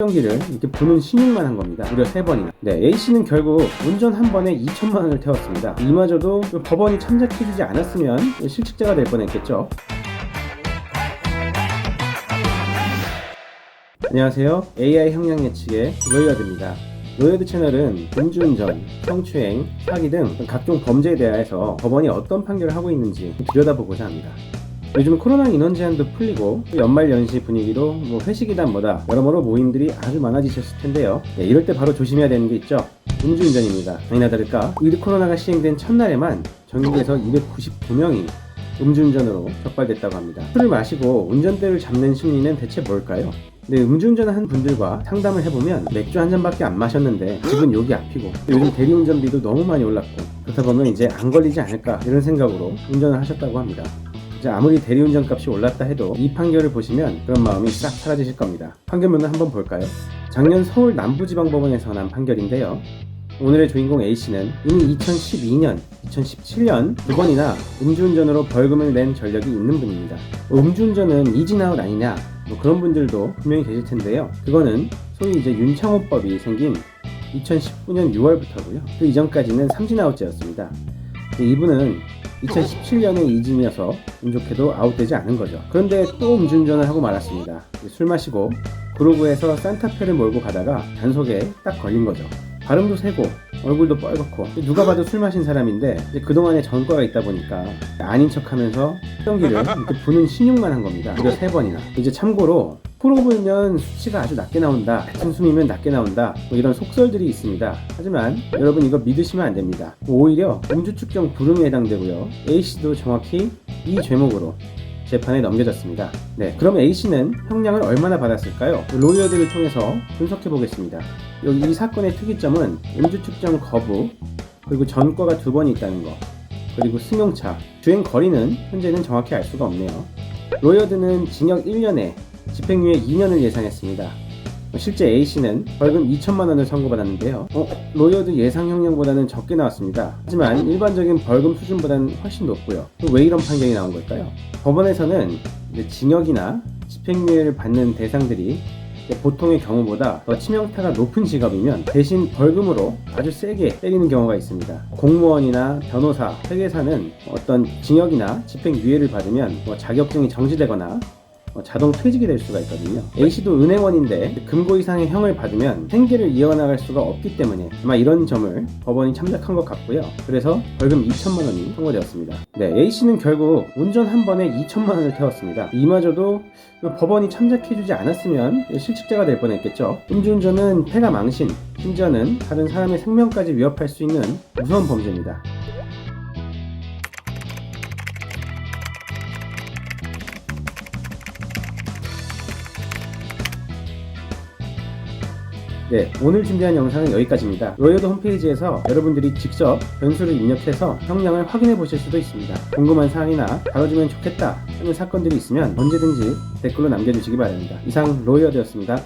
경기를 이렇게 부는 신용만 한 겁니다. 무려 3번이나. 네, A씨는 결국 운전 한 번에 2천만 원을 태웠습니다. 이마저도 법원이 참작해주지 않았으면 실직자가 될 뻔했겠죠. 안녕하세요. AI 형량 예측의 로이어드입니다. 로이어드 채널은 음주운전, 성추행, 사기 등 각종 범죄에 대하여서 법원이 어떤 판결을 하고 있는지 들여다보고자 합니다. 요즘 코로나 인원 제한도 풀리고 연말 연시 분위기로 회식이다 뭐다 여러모로 모임들이 아주 많아지셨을 텐데요. 이럴 때 바로 조심해야 되는 게 있죠. 음주운전입니다. 아니나 다를까 위드 코로나가 시행된 첫날에만 전국에서 299명이 음주운전으로 적발됐다고 합니다. 술을 마시고 운전대를 잡는 심리는 대체 뭘까요? 네, 음주운전을 한 분들과 상담을 해보면 맥주 한 잔밖에 안 마셨는데 집은 여기 앞이고 요즘 대리운전비도 너무 많이 올랐고 그렇다 보면 이제 안 걸리지 않을까 이런 생각으로 운전을 하셨다고 합니다. 아무리 대리운전 값이 올랐다 해도 이 판결을 보시면 그런 마음이 싹 사라지실 겁니다. 판결문을 한번 볼까요? 작년 서울 남부지방법원에서 난 판결인데요. 오늘의 주인공 A씨는 이미 2012년, 2017년 두 번이나 음주운전으로 벌금을 낸 전력이 있는 분입니다. 음주운전은 이진아웃 아니냐 그런 분들도 분명히 계실 텐데요. 그거는 소위 이제 윤창호법이 생긴 2019년 6월부터고요. 그 이전까지는 삼진아웃제였습니다. 이분은 2017년에 이진이어서 운 좋게도 아웃되지 않은 거죠. 그런데 또 음주운전을 하고 말았습니다. 술 마시고 그로브에서 산타페를 몰고 가다가 단속에 딱 걸린 거죠. 발음도 세고 얼굴도 뻘겋고 누가 봐도 술 마신 사람인데 그동안에 전과가 있다 보니까 아닌 척하면서 경기를 이렇게 부는 신용만 한 겁니다. 무려 3번이나. 이제 참고로 코로 불면 수치가 아주 낮게 나온다, 같은 숨이면 낮게 나온다 이런 속설들이 있습니다. 하지만 여러분 이거 믿으시면 안 됩니다. 오히려 음주 측정 불응에 해당되고요. A씨도 정확히 이 죄목으로 재판에 넘겨졌습니다. 네, 그럼 A씨는 형량을 얼마나 받았을까요? 로이어들을 통해서 분석해 보겠습니다. 여기 이 사건의 특이점은 음주 측정 거부, 그리고 전과가 2번이 있다는 거, 그리고 승용차, 주행 거리는 현재는 정확히 알 수가 없네요. 로이어드는 징역 1년에 집행유예 2년을 예상했습니다. 실제 A씨는 벌금 2천만 원을 선고받았는데요. 로이어드 예상형량보다는 적게 나왔습니다. 하지만 일반적인 벌금 수준보다는 훨씬 높고요. 왜 이런 판결이 나온 걸까요? 법원에서는 징역이나 집행유예를 받는 대상들이 보통의 경우보다 더 치명타가 높은 직업이면 대신 벌금으로 아주 세게 때리는 경우가 있습니다. 공무원이나 변호사, 회계사는 어떤 징역이나 집행유예를 받으면 자격증이 정지되거나 자동 퇴직이 될 수가 있거든요. A씨도 은행원인데 금고 이상의 형을 받으면 생계를 이어나갈 수가 없기 때문에 아마 이런 점을 법원이 참작한 것 같고요. 그래서 벌금 2천만 원이 선고되었습니다. 네, A씨는 결국 운전 한 번에 2천만 원을 태웠습니다. 이마저도 법원이 참작해주지 않았으면 실직자가 될 뻔했겠죠. 음주운전은 폐가 망신, 심지어는 다른 사람의 생명까지 위협할 수 있는 무서운 범죄입니다. 네, 오늘 준비한 영상은 여기까지입니다. 로이어드 홈페이지에서 여러분들이 직접 변수를 입력해서 형량을 확인해 보실 수도 있습니다. 궁금한 사항이나 다뤄주면 좋겠다 하는 사건들이 있으면 언제든지 댓글로 남겨주시기 바랍니다. 이상 로이어드였습니다.